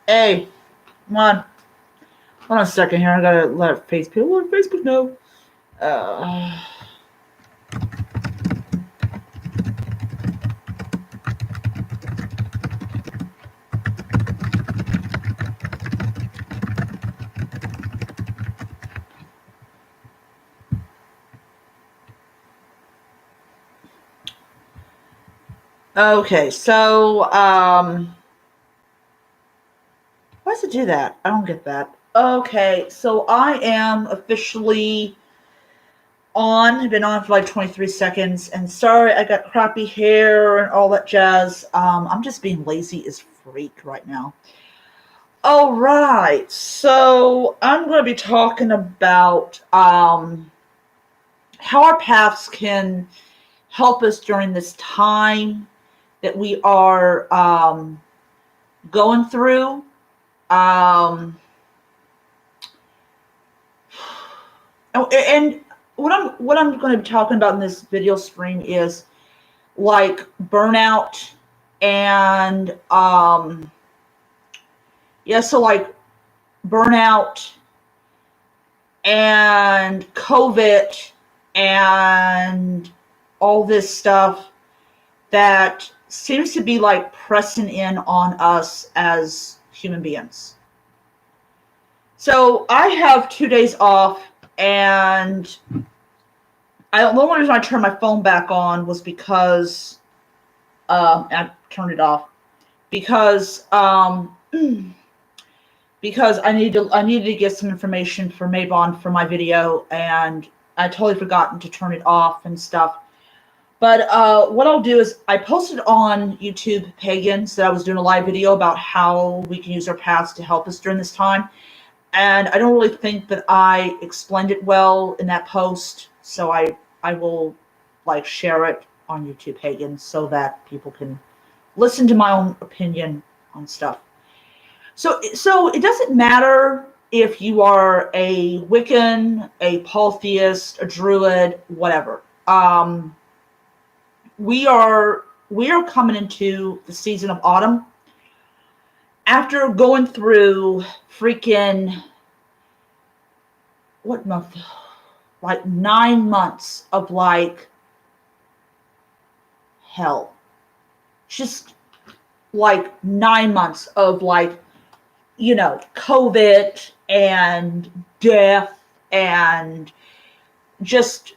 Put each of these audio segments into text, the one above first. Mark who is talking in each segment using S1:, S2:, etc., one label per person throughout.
S1: Hey, come on. Hold on a second here. I gotta let Facebook know. Uh, okay, so why does it do that? I don't get that. Okay, so I am officially on. I've been on for like 23 seconds, and sorry I got crappy hair and all that jazz. I'm just being lazy as freak right now. All right, so I'm going to be talking about how our paths can help us during this time that we are going through. Um, and what I'm going to be talking about in this video stream is like burnout and so like burnout and COVID and all this stuff that seems to be like pressing in on us as human beings. So I have 2 days off, and the only reason I turned my phone back on was because I turned it off because because I needed to get some information for Mabon for my video, and I totally forgotten to turn it off and stuff. But what I'll do is I posted on YouTube Pagans that I was doing a live video about how we can use our paths to help us during this time. And I don't really think that I explained it well in that post, so I will like share it on YouTube Pagans so that people can listen to my own opinion on stuff. So it doesn't matter if you are a Wiccan, a polytheist, a druid, whatever. We are coming into the season of autumn after going through freaking what month? Like 9 months of like hell. Just like 9 months of like, COVID and death and just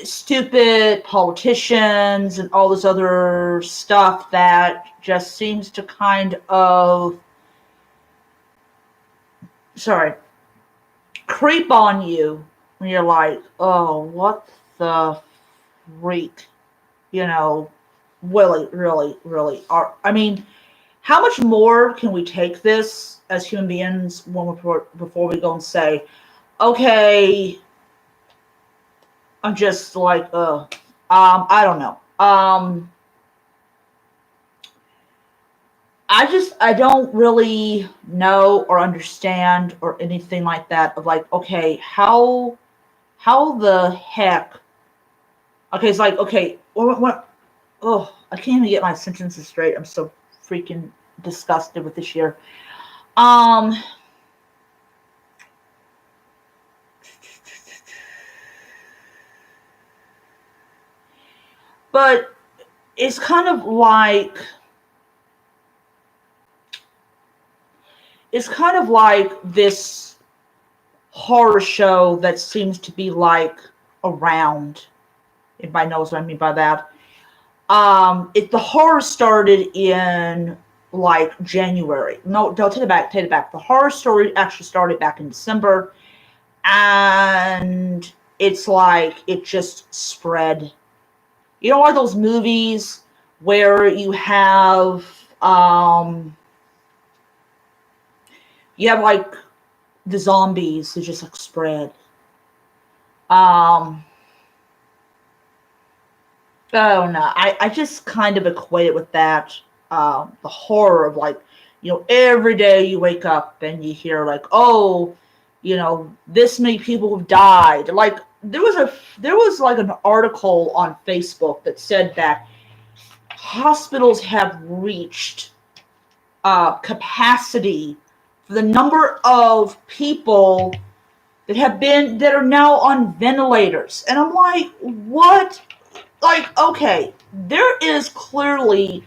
S1: stupid politicians and all this other stuff that just seems to kind of creep on you when you're like, oh, what the freak, really, really, really are. I mean, how much more can we take this as human beings before we go and say, okay, I'm just like, I don't know. I don't really know or understand or anything like that of like, okay, how the heck, okay, it's like, okay, what, oh, I can't even get my sentences straight. I'm so freaking disgusted with this year. But it's kind of like this horror show that seems to be like around. Everybody knows what I mean by that. The horror started in like January. No, take it back. The horror story actually started back in December, and it's like it just spread. You know, like those movies where you have like the zombies who just like spread. Oh no, I just kind of equate it with that. The horror of like, every day you wake up and you hear like, oh, this many people have died. Like there was like an article on Facebook that said that hospitals have reached capacity for the number of people that are now on ventilators. And I'm like, what? Like, okay, there's clearly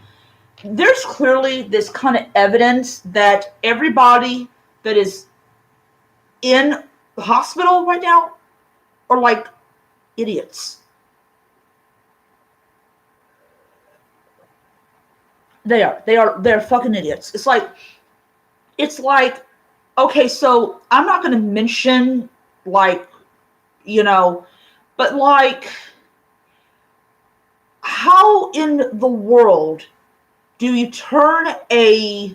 S1: this kind of evidence that everybody that is in the hospital right now are like idiots. They're fucking idiots. It's like, okay, so I'm not going to mention, like, but like, how in the world do you turn a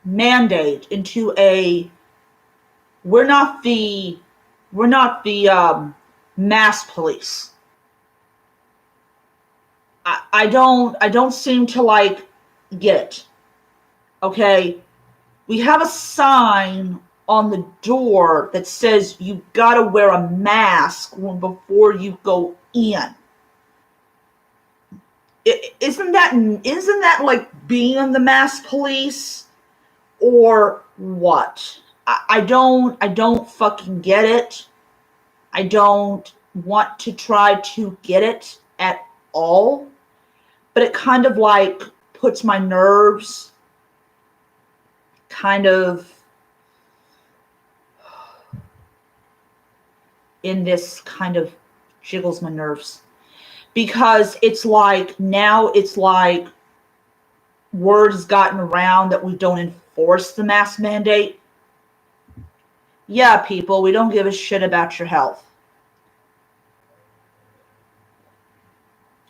S1: mandate into a we're not the mass police? I don't seem to like get it. Okay, we have a sign on the door that says you gotta wear a mask before you go in. Isn't that like being the mass police or what? I don't fucking get it. I don't want to try to get it at all. But it kind of like puts my nerves kind of in this kind of jiggles my nerves. Because it's like, now it's like word has gotten around that we don't enforce the mask mandate. Yeah, people, we don't give a shit about your health.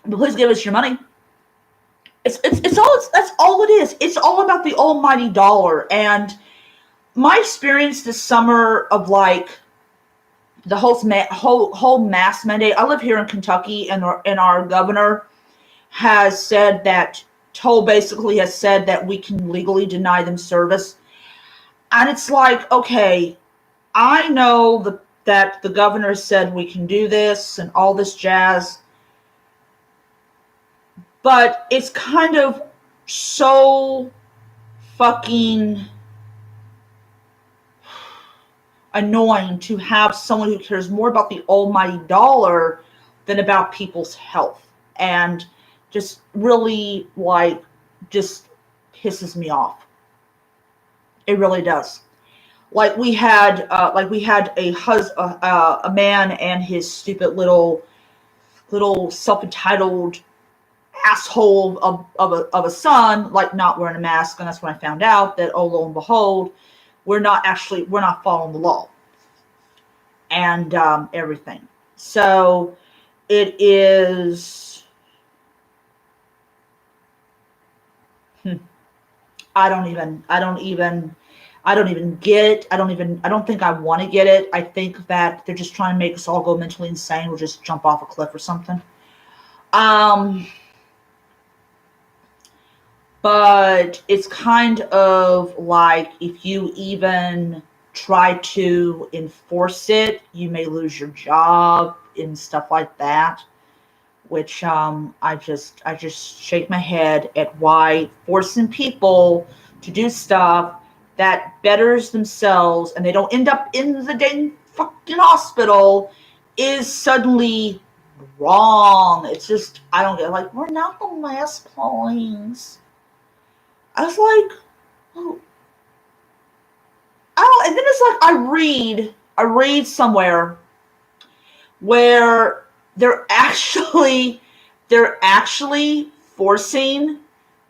S1: But please give us your money. That's all it is. It's all about the almighty dollar. And my experience this summer of like the whole mask mandate. I live here in Kentucky, and our governor has said that basically has said that we can legally deny them service. And it's like, okay, I know that the governor said we can do this and all this jazz, but it's kind of so fucking annoying to have someone who cares more about the almighty dollar than about people's health, and just really like just pisses me off. It really does. Like we had a man and his stupid little self-entitled asshole of a son, like not wearing a mask. And that's when I found out that, oh, lo and behold, we're not following the law and everything. So it is, I don't even get it. I don't think I want to get it. I think that they're just trying to make us all go mentally insane or just jump off a cliff or something. But it's kind of like, if you even try to enforce it, you may lose your job and stuff like that. Which I just shake my head at why forcing people to do stuff that betters themselves and they don't end up in the dang fucking hospital is suddenly wrong. It's just, I don't get it. Like, we're not the last police. I was like, oh, and then it's like I read somewhere where they're actually forcing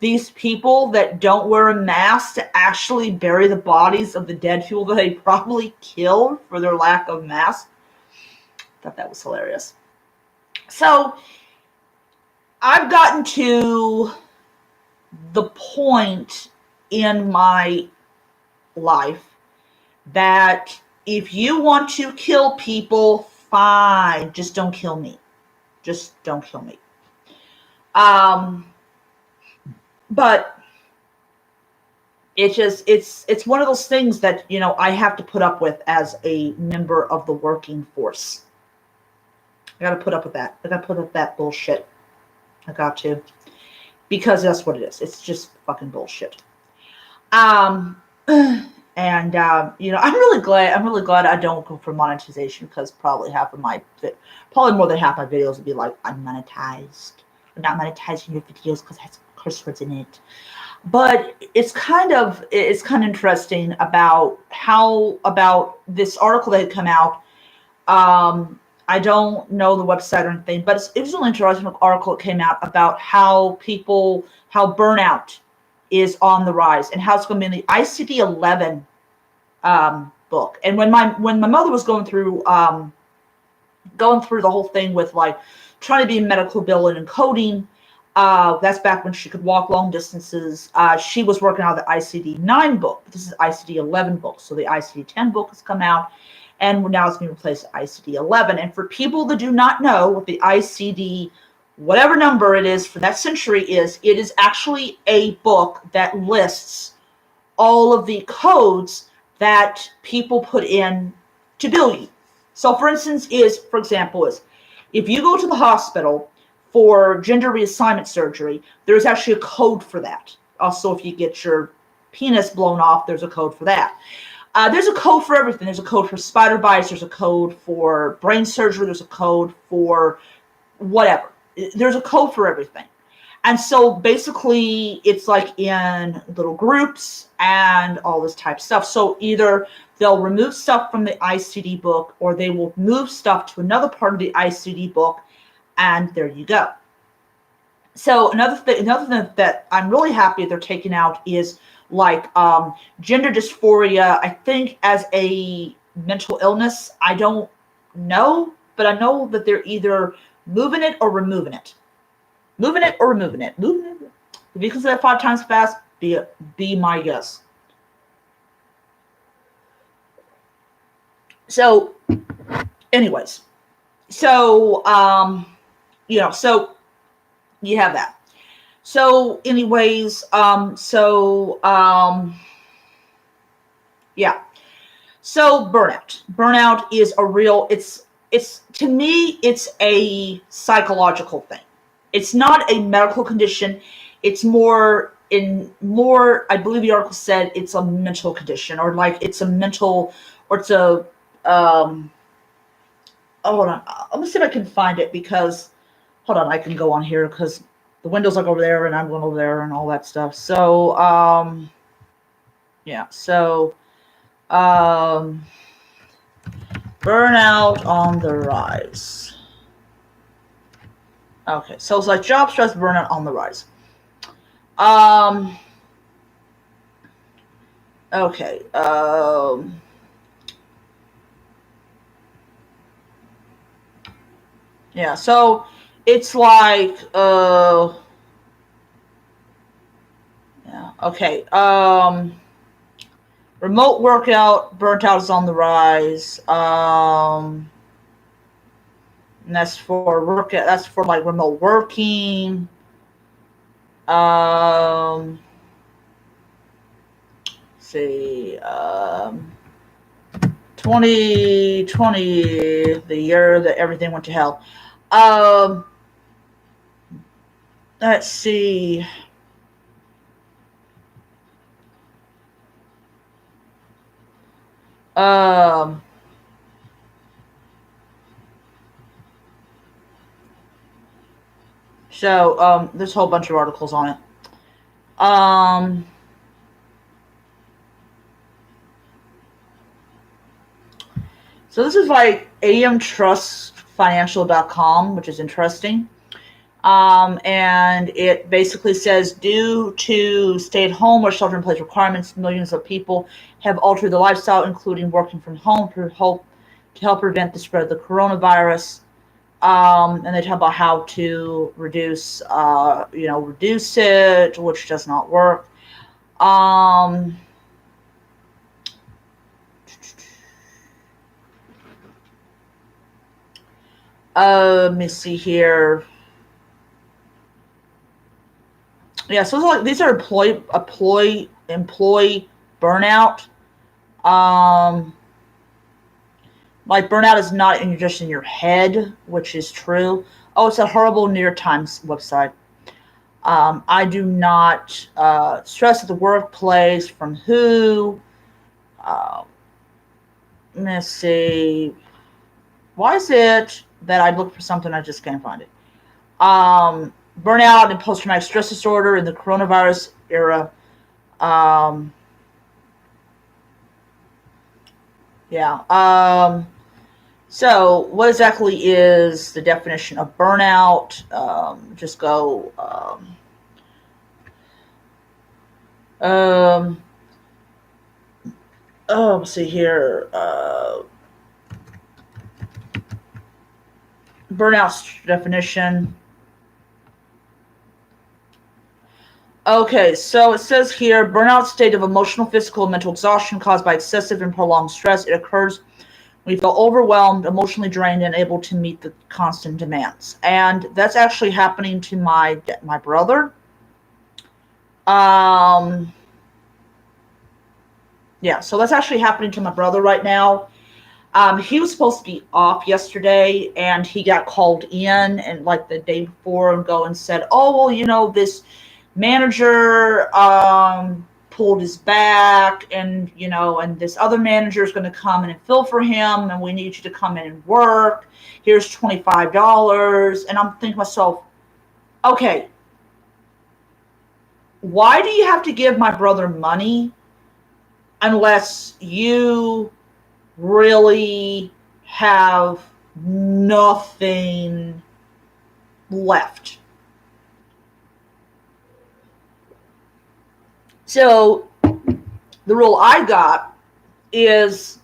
S1: these people that don't wear a mask to actually bury the bodies of the dead people that they probably killed for their lack of mask. I thought that was hilarious. So I've gotten to the point in my life that if you want to kill people, fine, just don't kill me. Just don't kill me. But it's one of those things that, I have to put up with as a member of the working force. I got to put up with that. I got to put up with that bullshit. I got to. because that's what it is. It's just fucking bullshit. Um, and I'm really glad. I'm really glad I don't go for monetization, because probably probably more than half my videos would be like unmonetized. I'm not monetizing your videos because it has curse words in it. But it's kind of interesting about this article that had come out. I don't know the website or anything, but it was an interesting article that came out about how burnout is on the rise, and how it's going to be in the ICD-11 book. And when my mother was going through the whole thing with like trying to be in medical billing and coding, that's back when she could walk long distances. She was working on the ICD-9 book. This is ICD-11 book. So the ICD-10 book has come out, and now it's going to replace ICD-11. And for people that do not know what the ICD, whatever number it is for that century is, it is actually a book that lists all of the codes that people put in to bill you. So for instance, if you go to the hospital for gender reassignment surgery, there's actually a code for that. Also, if you get your penis blown off, there's a code for that. There's a code for everything. There's a code for spider bites. There's a code for brain surgery. There's a code for whatever. There's a code for everything. And so basically it's like in little groups and all this type of stuff. So either they'll remove stuff from the ICD book, or they will move stuff to another part of the ICD book, and there you go. So another thing that I'm really happy they're taking out is like gender dysphoria, I think, as a mental illness. I don't know, but I know that they're either moving it or removing it. Moving it or removing it. Moving it. If you can say that 5 times fast, be my guess. So, anyways. So, so you have that. So, anyways, yeah. So, burnout. Burnout is a real, it's to me, it's a psychological thing. It's not a medical condition. It's more, I believe the article said it's a mental condition, or like it's a mental, or it's a, hold on. Let me see if I can find it, because, hold on, I can go on here because the window's like over there and I'm going over there and all that stuff. So, yeah. So, burnout on the rise. Okay, so it's like job stress, burnout on the rise. Okay. Yeah, so it's like, yeah, okay. Remote workout, burnt out is on the rise. And that's for like remote working. Let's see, 2020, the year that everything went to hell. Let's see. So there's a whole bunch of articles on it. So this is like amtrustfinancial.com, which is interesting. And it basically says, due to stay-at-home or shelter-in-place requirements, millions of people have altered their lifestyle, including working from home, to help prevent the spread of the coronavirus. And they talk about how to reduce it, which does not work. Let me see here. Yeah, so it's like these are employee burnout. Like burnout is not just in your head, which is true. Oh, it's a horrible New York Times website. I do not stress at the workplace. From who? Uh, let's see. Why is it that I look for something I just can't find it? Burnout and post-traumatic stress disorder in the coronavirus era. Um, yeah. So, what exactly is the definition of burnout? Just go. Um, let's see here. Burnout definition. Okay, so it says here burnout state of emotional, physical, and mental exhaustion caused by excessive and prolonged stress. It occurs when you feel overwhelmed, emotionally drained, and unable to meet the constant demands. And that's actually happening to my brother. Um, yeah, so that's actually happening to my brother right now. He was supposed to be off yesterday, and he got called in, and like the day before, and go and said, "Oh well, this manager pulled his back, and and this other manager is going to come in and fill for him, and we need you to come in and work. Here's $25." And I'm thinking to myself, okay, why do you have to give my brother money unless you really have nothing left? So the rule I got is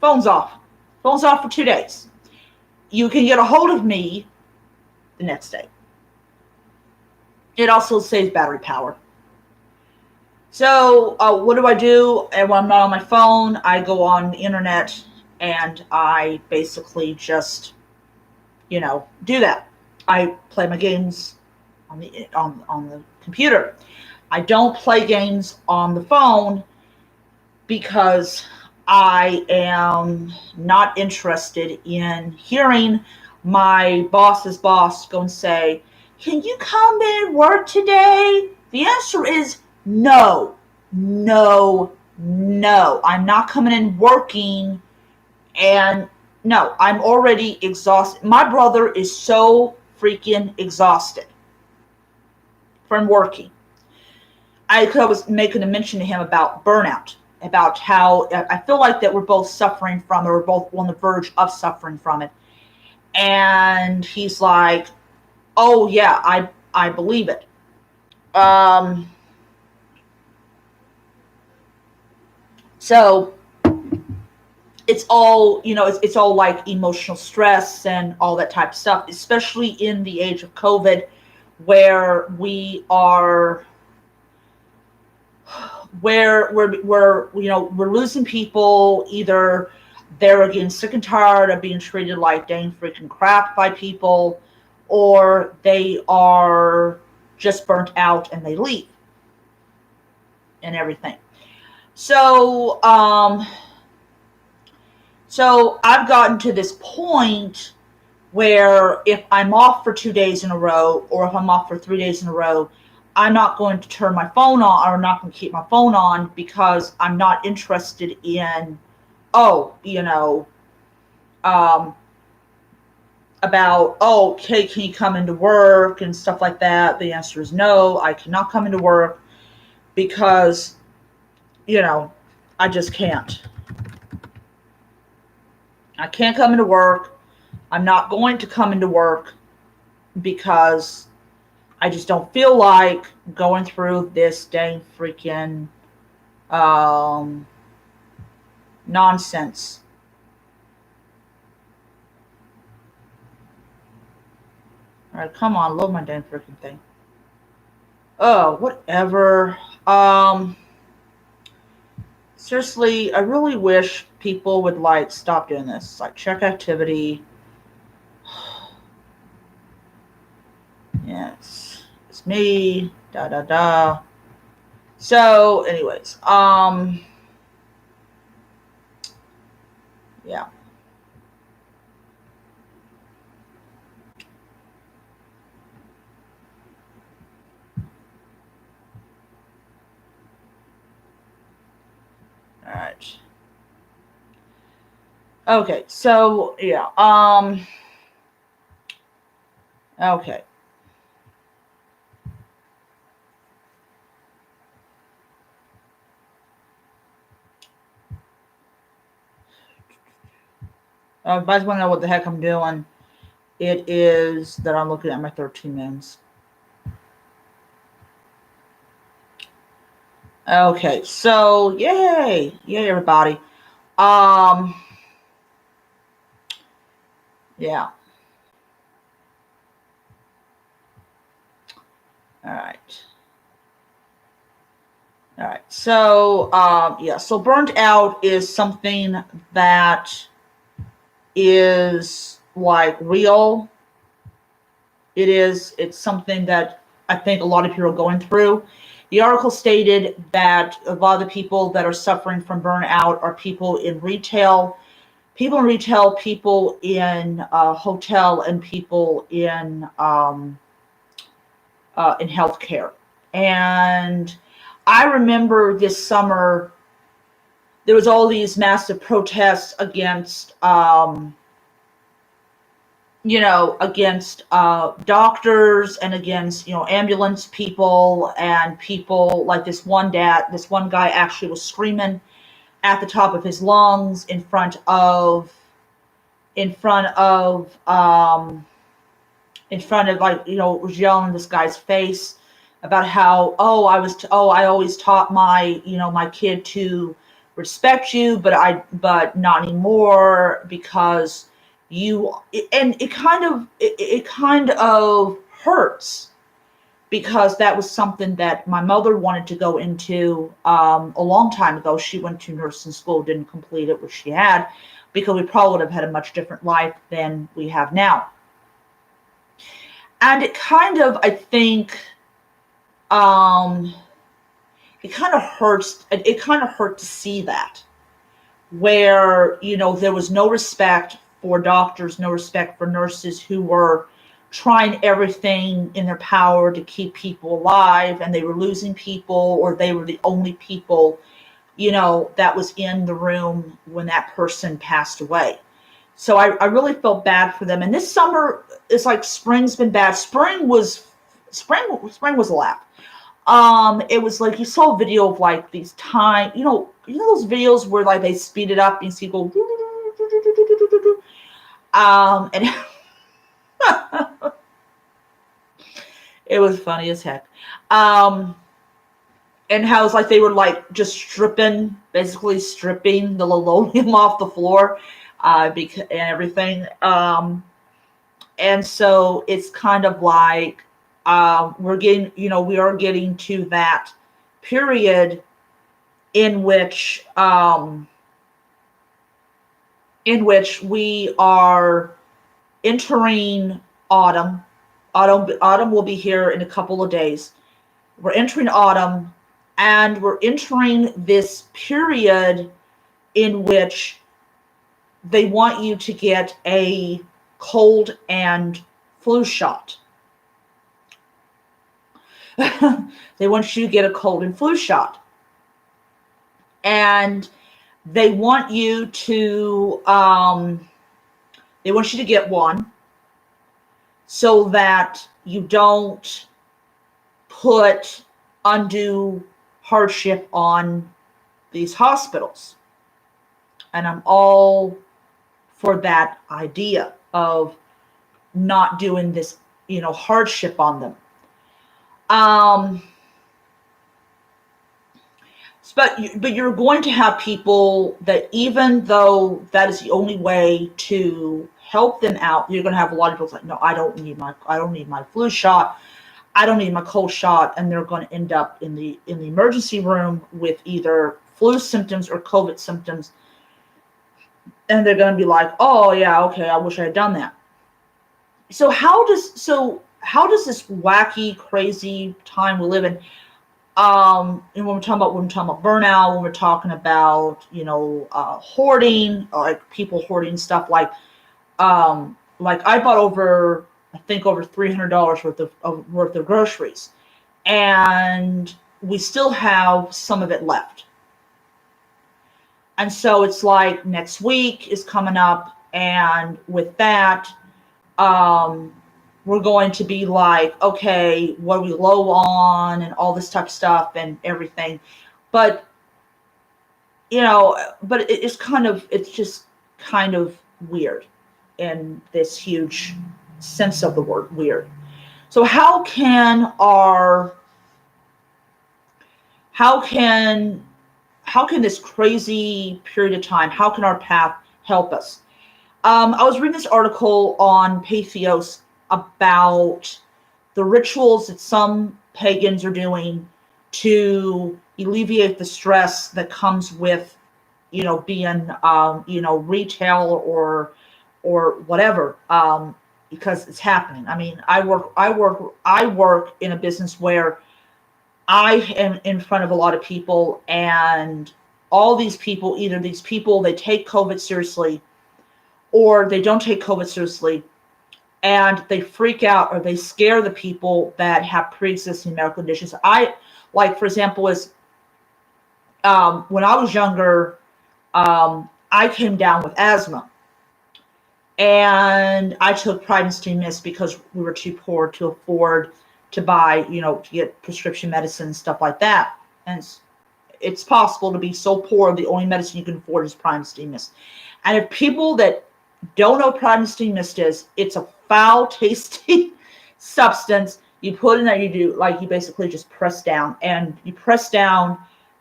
S1: phones off. Phones off for 2 days. You can get a hold of me the next day. It also saves battery power. So what do I do? And when I'm not on my phone, I go on the internet and I basically just, do that. I play my games on the computer. I don't play games on the phone because I am not interested in hearing my boss's boss go and say, "Can you come in and work today?" The answer is no, no, no. I'm not coming in working, and no, I'm already exhausted. My brother is so freaking exhausted from working. I was making a mention to him about burnout, about how I feel like that we're both suffering from it, or we're both on the verge of suffering from it. And he's like, "Oh yeah, I believe it." Um, so it's all it's all like emotional stress and all that type of stuff, especially in the age of COVID, where we're losing people. Either they're getting sick and tired of being treated like dang freaking crap by people, or they are just burnt out and they leave and everything. So I've gotten to this point where if I'm off for 2 days in a row, or if I'm off for 3 days in a row, I'm not going to turn my phone on, or not going to keep my phone on, because I'm not interested in, um, about, "Oh, okay, can you come into work?" and stuff like that. The answer is no, I cannot come into work because, I just can't. I can't come into work. I'm not going to come into work because I just don't feel like going through this dang freaking nonsense. All right, come on, load my dang freaking thing. Oh, whatever. Seriously, I really wish people would like stop doing this. Like, check activity. Yes, it's me. Da da da. So, anyways, yeah. Okay, so yeah, okay. If you guys want to know what the heck I'm doing, it is that I'm looking at my 13 mins. Okay, so yay everybody. Um, yeah. All right. All right. So, yeah. So, burnt out is something that is like real. It is. It's something that I think a lot of people are going through. The article stated that a lot of the people that are suffering from burnout are people in retail, people in hotel, and people in healthcare. And I remember this summer there was all these massive protests against against doctors and against ambulance people and people like this one guy actually was screaming at the top of his lungs in front of like was yelling in this guy's face about how I always taught my kid to respect you, but not anymore because you and it kind of hurts because that was something that my mother wanted to go into a long time ago. She went to nursing school, didn't complete it, which she had, because we probably would have had a much different life than we have now. And it kind of, I think, um, it kind of hurts. It kind of hurt to see that, where there was no respect for doctors, no respect for nurses who were trying everything in their power to keep people alive, and they were losing people, or they were the only people, that was in the room when that person passed away. So I really felt bad for them. And this summer, it's like spring's been bad. Spring was a laugh. It was like you saw a video of like these those videos where like they speed it up and you see go, and it was funny as heck. And how it's like they were like just basically stripping the linoleum off the floor, and everything. And so it's kind of like we are getting to that period in which we are entering autumn. Autumn will be here in a couple of days. We're entering autumn, and we're entering this period in which they want you to get a cold and flu shot. They want you to get a cold and flu shot. And they want you to get one so that you don't put undue hardship on these hospitals. And I'm all for that idea of not doing this, hardship on them. But you're going to have people that, even though that is the only way to help them out, you're going to have a lot of people like, no, I don't need my flu shot, I don't need my cold shot, and they're going to end up in the emergency room with either flu symptoms or COVID symptoms, and they're going to be like, oh yeah, okay, I wish I had done that. So how does this wacky, crazy time we live in? And when we're talking about burnout, when we're talking about hoarding, like people hoarding stuff, like I bought over $300 worth of groceries, and we still have some of it left. And so it's like next week is coming up, and with that, um, we're going to be like, okay, what are we low on, and all this type of stuff and everything. But but it's just kind of weird in this huge sense of the word weird. So how can how can this crazy period of time, how can our path help us? I was reading this article on Patheos about the rituals that some pagans are doing to alleviate the stress that comes with, being, retail or whatever, because it's happening. I mean, I work in a business where I am in front of a lot of people, and all these people, either these people, they take COVID seriously or they don't take COVID seriously, and they freak out or they scare the people that have pre-existing medical conditions. For example, when I was younger, I came down with asthma, and I took Primatene Mist because we were too poor to afford to buy, to get prescription medicine and stuff like that. And it's possible to be so poor, the only medicine you can afford is Primatene Mist. And if people that don't know what Primatene Mist is, it's a foul tasting substance. You put in there, you basically just press down, and you press down,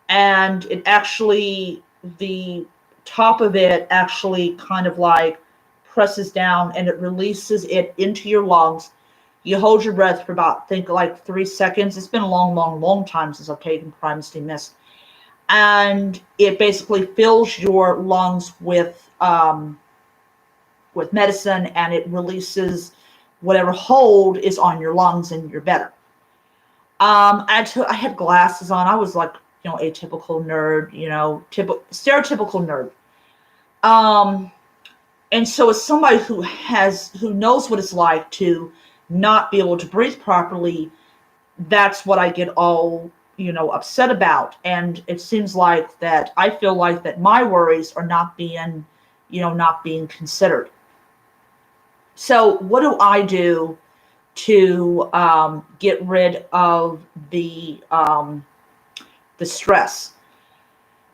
S1: and it actually, the top of it actually kind of like presses down, and it releases it into your lungs. You hold your breath for about, think like 3 seconds. It's been a long, long, long time since I've taken Primatene Mist. And it basically fills your lungs with medicine, and it releases whatever hold is on your lungs, and you're better. I had glasses on. I was like, atypical nerd, stereotypical nerd. And so as somebody who knows what it's like to not be able to breathe properly, that's what I get all, upset about. And it seems like that I feel like that my worries are not being considered. So what do I do to get rid of the stress?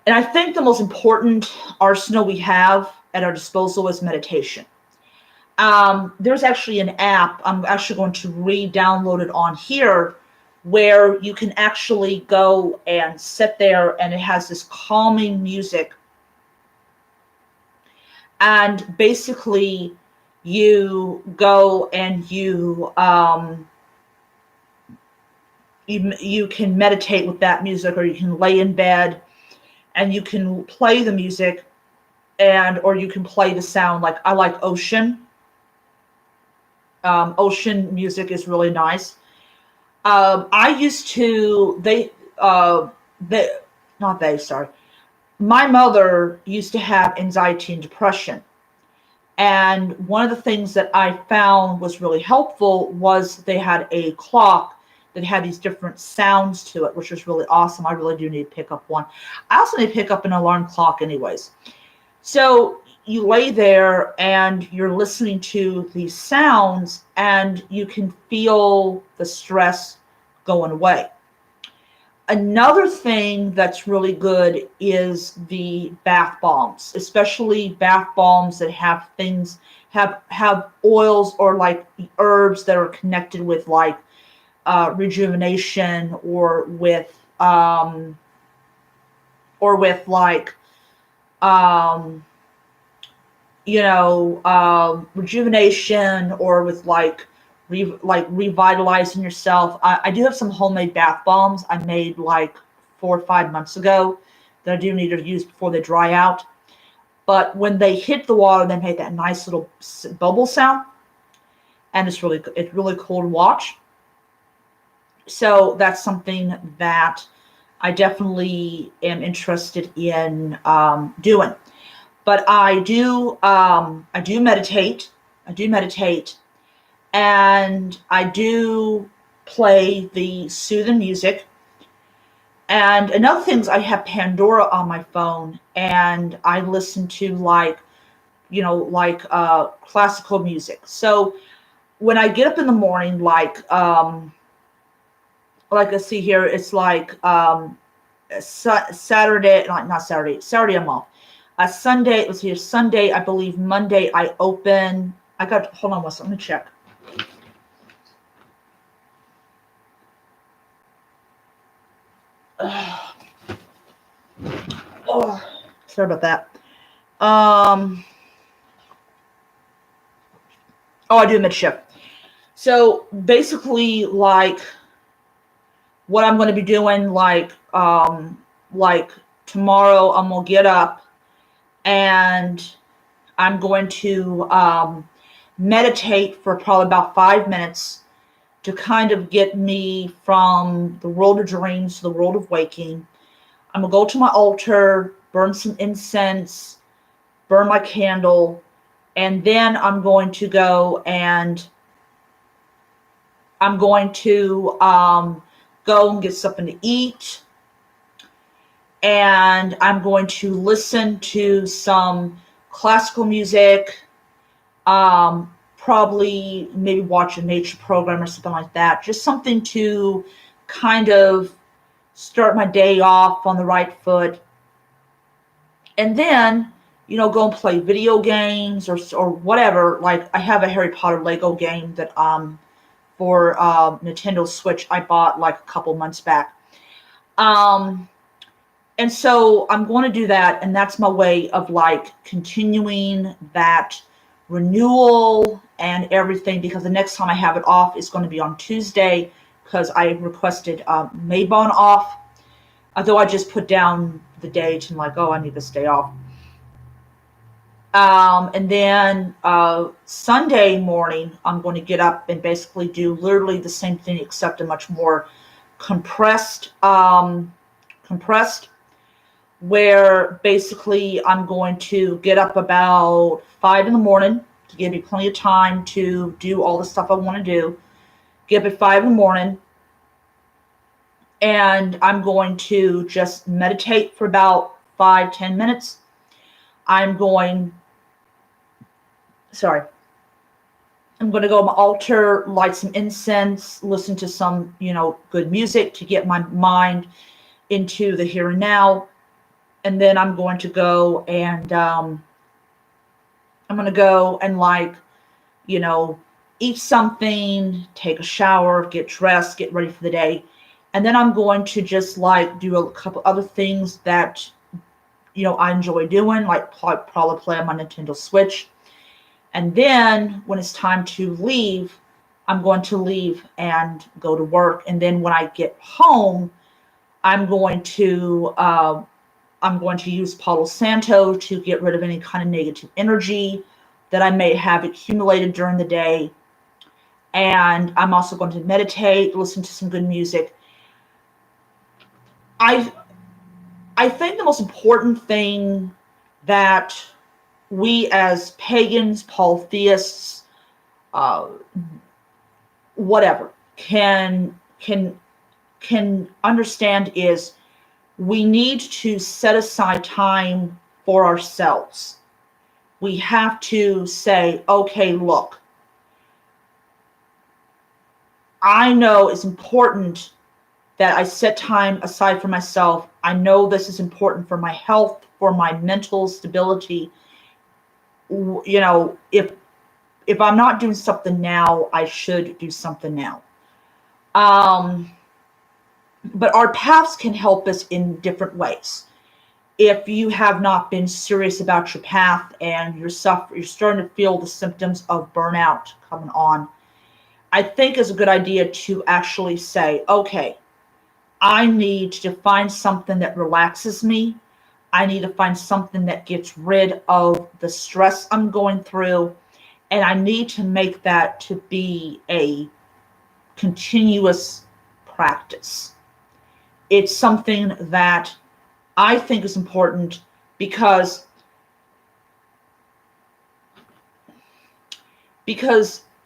S1: And I think the most important arsenal we have at our disposal is meditation. There's actually an app, I'm actually going to re-download it on here, where you can actually go and sit there, and it has this calming music. And basically you go and you can meditate with that music, or you can lay in bed and you can play the music, or you can play the sound. Like, I like ocean. Ocean music is really nice. I used to, my mother used to have anxiety and depression. And one of the things that I found was really helpful was they had a clock that had these different sounds to it, which was really awesome. I really do need to pick up one. I also need to pick up an alarm clock anyways. So you lay there and you're listening to these sounds, and you can feel the stress going away. Another thing that's really good is the bath bombs, especially bath bombs that have oils or like herbs that are connected with like rejuvenation, or with like rejuvenation, or with like revitalizing yourself. I do have some homemade bath bombs I made like 4 or 5 months ago that I do need to use before they dry out. But when they hit the water, they make that nice little bubble sound, and it's really cool to watch. So that's something that I definitely am interested in doing. But I do meditate. And I do play the soothing music. And another thing is I have Pandora on my phone, and I listen to like, classical music. So when I get up in the morning, like I see here, it's like Saturday, not Saturday. Saturday I'm off. Sunday, let's see, Sunday, I believe Monday I open. I got, hold on one second, let me check. Oh, sorry about that. Oh, I do mid-shift. So basically, like what I'm going to be doing, like tomorrow, I'm gonna get up and I'm going to meditate for probably about 5 minutes to kind of get me from the world of dreams to the world of waking. I'm gonna go to my altar, burn some incense, burn my candle, and then I'm going to go and I'm going to go and get something to eat. And I'm going to listen to some classical music, probably maybe watch a nature program or something like that. Just something to kind of start my day off on the right foot. And then, go and play video games or whatever. Like I have a Harry Potter Lego game that for Nintendo Switch I bought like a couple months back. And so I'm going to do that, and that's my way of like continuing that renewal and everything, because the next time I have it off is going to be on Tuesday, because I requested Maybon off, although I just put down the date and like, oh, I need this day off. And then Sunday morning, I'm going to get up and basically do literally the same thing, except a much more compressed, where basically I'm going to get up about 5 in the morning to give me plenty of time to do all the stuff I want to do. Get up at 5 in the morning, and I'm going to just meditate for about 5-10 minutes. I'm going to go to my altar, light some incense, listen to some, good music to get my mind into the here and now. And then I'm going to go and eat something, take a shower, get dressed, get ready for the day. And then I'm going to just like do a couple other things that, I enjoy doing, like probably play on my Nintendo Switch. And then when it's time to leave, I'm going to leave and go to work. And then when I get home, I'm going to use Palo Santo to get rid of any kind of negative energy that I may have accumulated during the day. And I'm also going to meditate, listen to some good music. I think the most important thing that we as pagans, polytheists, whatever, can understand is we need to set aside time for ourselves. We have to say, okay, look, I know it's important that I set time aside for myself. I know this is important for my health, for my mental stability. If I'm not doing something now, I should do something now. But our paths can help us in different ways. If you have not been serious about your path and you're starting to feel the symptoms of burnout coming on, I think it's a good idea to actually say, okay, I need to find something that relaxes me. I need to find something that gets rid of the stress I'm going through. And I need to make that to be a continuous practice. It's something that I think is important because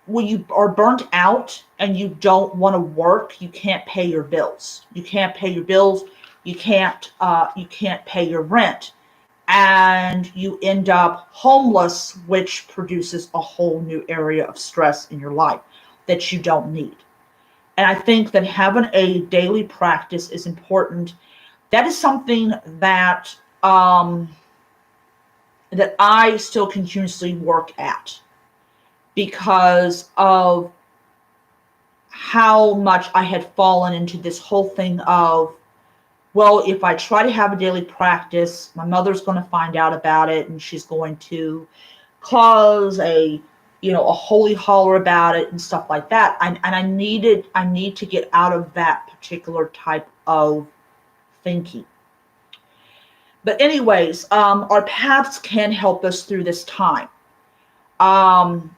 S1: when you are burnt out and you don't want to work, you can't pay your bills. You can't pay your bills. you can't pay your rent, and you end up homeless, which produces a whole new area of stress in your life that you don't need. And I think that having a daily practice is important. That is something that that I still continuously work at because of how much I had fallen into this whole thing of, well, if I try to have a daily practice, my mother's going to find out about it and she's going to cause a holy holler about it and stuff like that. And I need to get out of that particular type of thinking. But anyways, our paths can help us through this time. And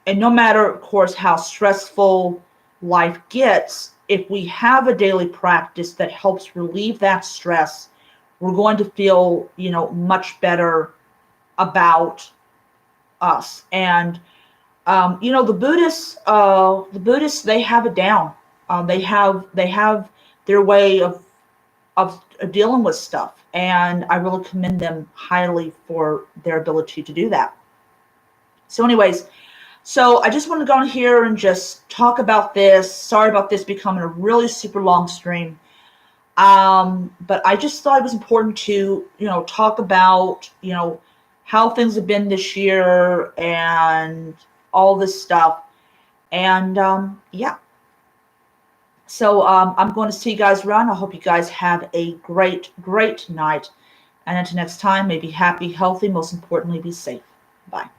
S1: no matter, of course, how stressful life gets, if we have a daily practice that helps relieve that stress, we're going to feel, much better about us. And the Buddhists, they have it down. They have their way of dealing with stuff, and I really commend them highly for their ability to do that. So, anyways, so I just want to go in here and just talk about this. Sorry about this becoming a really super long stream. But I just thought it was important to, talk about, how things have been this year and all this stuff. And yeah. So I'm going to see you guys around. I hope you guys have a great, great night. And until next time, may be happy, healthy, most importantly, be safe. Bye.